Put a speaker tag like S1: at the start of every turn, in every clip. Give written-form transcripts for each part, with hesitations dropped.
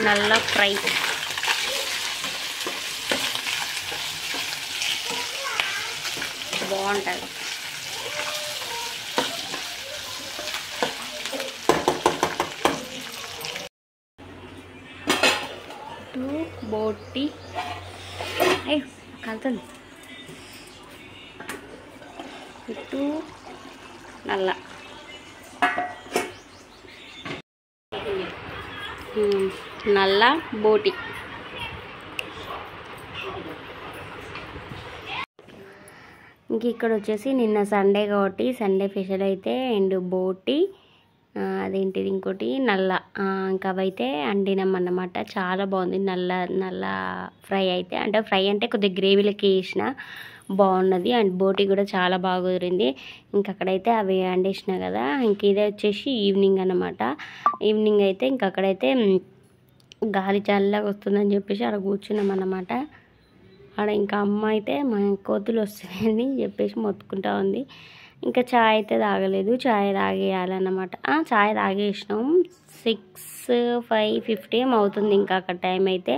S1: నల్ల ఫ్రై బాగుంటుంది. బోటి కలుతుంది ఇటు నల్ల నల్ల బోటి. ఇంక ఇక్కడ వచ్చేసి నిన్న సండే కాబట్టి సండే స్పెషల్ అయితే అండ్ బోటి అదేంటిది ఇంకోటి నల్ల ఇంకా అవైతే వండినాం అన్నమాట. చాలా బాగుంది నల్ల ఫ్రై అయితే, అంటే ఫ్రై అంటే కొద్దిగా గ్రేవీలకి వేసిన బాగున్నది. అండ్ బోటి కూడా చాలా బాగా కుదిరింది. ఇంక అక్కడైతే అవి వండేసిన కదా. ఇంక ఇదే వచ్చేసి ఈవినింగ్ అన్నమాట. ఈవినింగ్ అయితే ఇంక అక్కడైతే గాలి చల్లగా వస్తుందని చెప్పేసి అక్కడ కూర్చున్నాం అన్నమాట. అక్కడ ఇంకా అమ్మ అయితే మా కోతులు వస్తున్నాయని చెప్పేసి మొత్తుకుంటా ఉంది. ఇంకా చాయ్ అయితే తాగలేదు, చాయ్ తాగేయాలన్నమాట. చాయ్ తాగేసినాం 6:50 అవుతుంది ఇంకా అక్కడ టైం అయితే.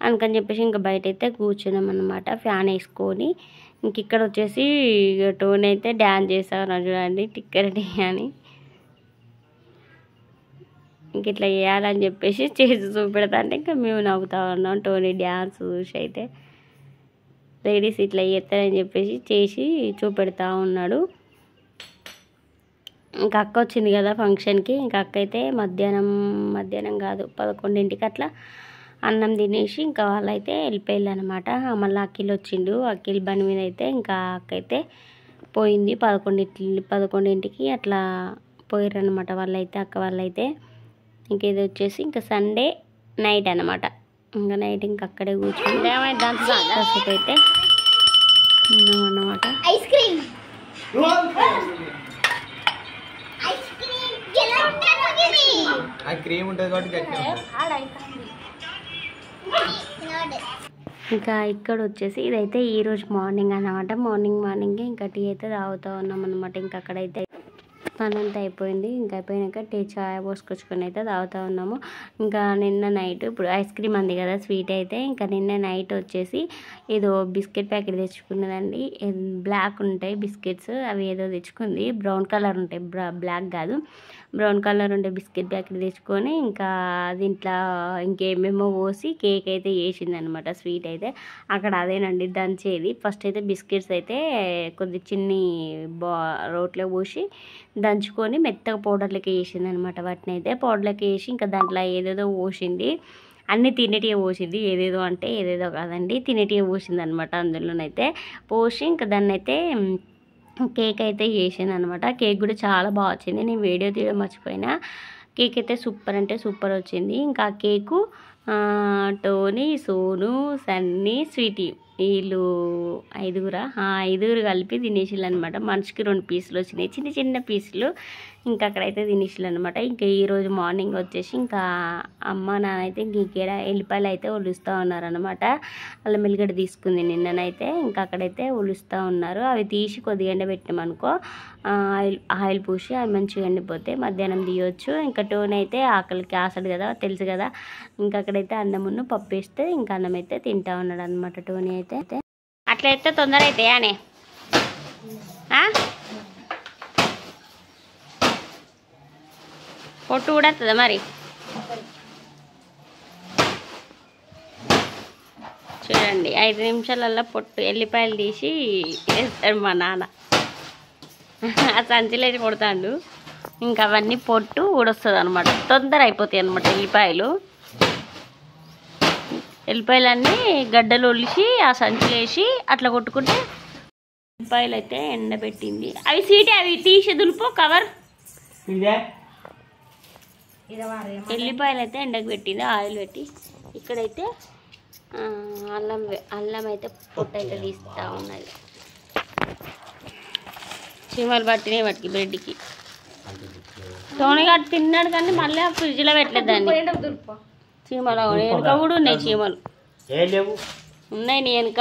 S1: అందుకని చెప్పేసి ఇంకా బయట అయితే కూర్చున్నాం అన్నమాట ఫ్యాన్ వేసుకొని. ఇంక ఇక్కడ వచ్చేసి టోన్ అయితే డ్యాన్స్ చేసాను చూడండి, టిక్కరటి అని. ఇంక ఇట్లా చేయాలని చెప్పేసి చేసి చూపెడతా అంటే ఇంకా మేము నవ్వుతా ఉన్నాం. టోనీ డ్యాన్స్ చూసి అయితే లేడీస్ ఇట్లా చేస్తారని చెప్పేసి చేసి చూపెడతా ఉన్నాడు. ఇంకా అక్క వచ్చింది కదా ఫంక్షన్కి. ఇంకా అక్క అయితే మధ్యాహ్నం కాదు 11ంటికి అట్లా అన్నం తినేసి ఇంకా వాళ్ళైతే వెళ్ళిపోయారు అనమాట. మళ్ళీ అఖిల్ వచ్చిండు. అఖిల్ బండి మీద అయితే ఇంకా అక్క అయితే పోయింది. 11ంటికి అట్లా పోయారు అనమాట వాళ్ళైతే, అక్క వాళ్ళైతే. ఇంక ఇది వచ్చేసి ఇంకా సండే నైట్ అనమాట. ఇంకా నైట్ ఇంకా అక్కడే కూర్చొని కాసేపు అయితే ఉన్నాం అన్నమాట.
S2: ఐస్ క్రీమ్ ఉంటుంది
S1: ఇంకా ఇక్కడ వచ్చేసి ఇదైతే ఈరోజు మార్నింగ్ అన్నమాట. మార్నింగ్ ఇంకా టీ అయితే తాగుతూ ఉన్నాం అనమాట. ఇంకా అక్కడైతే పని అంతా అయిపోయింది. ఇంకా అయిపోయినాక టీ చాయ్ పోసుకొచ్చుకొని అయితే తాగుతూ ఉన్నాము. ఇంకా నిన్న నైట్ ఇప్పుడు ఐస్ క్రీమ్ అంది కదా స్వీట్ అయితే, ఇంకా నిన్న నైట్ వచ్చేసి ఏదో బిస్కెట్ ప్యాకెట్ తెచ్చుకున్నదండి. బ్లాక్ ఉంటాయి బిస్కెట్స్, అవి ఏదో తెచ్చుకుంది. బ్రౌన్ కలర్ ఉంటాయి, బ్లాక్ కాదు బ్రౌన్ కలర్ ఉండే బిస్కెట్ ప్యాకెట్ తెచ్చుకొని ఇంకా దీంట్లో ఇంకేమేమో పోసి కేక్ అయితే చేసింది అనమాట. స్వీట్ అయితే అక్కడ అదేనండి దంచేది. ఫస్ట్ అయితే బిస్కెట్స్ అయితే కొద్ది చిన్ని రోట్లో పోసి దంచుకొని మెత్తగా పౌడర్లకి వేసింది అనమాట. వాటిని అయితే పౌడర్లకి వేసి ఇంకా దాంట్లో ఏదేదో పోసింది. అన్నీ తినేటివి పోసింది. ఏదేదో అంటే ఏదేదో కాదండి, తినేటివి పోసింది అనమాట. అందులోనైతే పోసి ఇంకా దాన్ని అయితే కేక్ అయితే చేసాను అనమాట. కేక్ కూడా చాలా బాగా వచ్చింది. నేను వీడియో తీయడం మర్చిపోయినా. కేక్ అయితే సూపర్ అంటే సూపర్ వచ్చింది. ఇంకా cake Tony, Sonu, Sunny, Sweety వీళ్ళు ఐదుగురు కలిపి తినేసిళ్ళు అనమాట. మనిషికి 2 పీసులు వచ్చినాయి, చిన్న పీసులు. ఇంకా అక్కడైతే తినేసిళ్ళు అనమాట. ఇంకా ఈరోజు మార్నింగ్ వచ్చేసి ఇంకా అమ్మ నాన్న అయితే ఇంకేడ ఎల్లిపాయలు అయితే ఒలుస్తూ ఉన్నారనమాట. అలా మెల్లిగడ్డ తీసుకుంది నిన్ననైతే. ఇంకా అక్కడైతే ఒలుస్తూ ఉన్నారు. అవి తీసి కొద్దిగా ఎండబెట్టామనుకో ఆయిల్ పూసి అవి మంచిగా ఎండిపోతే మధ్యాహ్నం తీయవచ్చు. ఇంకా టోన్ అయితే ఆకలికి ఆసడు కదా, తెలుసు కదా. ఇంకా అక్కడైతే అన్నమును పప్పు వేస్తే ఇంకా అన్నం అయితే తింటా ఉన్నాడు అనమాట టోనీ అయితే. అట్లయితే తొందర అయితే అనే పొట్టు కూడా వస్తుందా మరి? చూడండి 5 నిమిషాలలో పొట్టు ఎల్లిపాయలు తీసి వేస్తాడు మా నాన్న. ఆ సంచిలేసి కొడతాడు. ఇంకా అవన్నీ పొట్టు ఊడొస్తుంది అనమాట, తొందర అయిపోతాయి అనమాట. ఎల్లిపాయలన్నీ గడ్డలు ఒలిసి ఆ సంచులు వేసి అట్లా కొట్టుకుంటే ఎల్లిపాయలు అయితే ఎండబెట్టింది. అవి సీటే, అవి తీసి దులుపు కవర్. ఎల్లిపాయలు అయితే ఎండకు పెట్టింది ఆయిల్ పెట్టి. ఇక్కడైతే అల్లం అయితే పొట్టు అయితే తీస్తూ ఉన్నది. చీమలు పట్టినాయి వాటికి బ్రెడ్కి. సోనిగాడు తిన్నాడు కానీ మళ్ళీ ఫ్రిడ్జ్లో పెట్టలేదు దాన్ని. చీమలు వెనుక కూడా ఉన్నాయి, చీమలు ఉన్నాయి నీ వెనుక.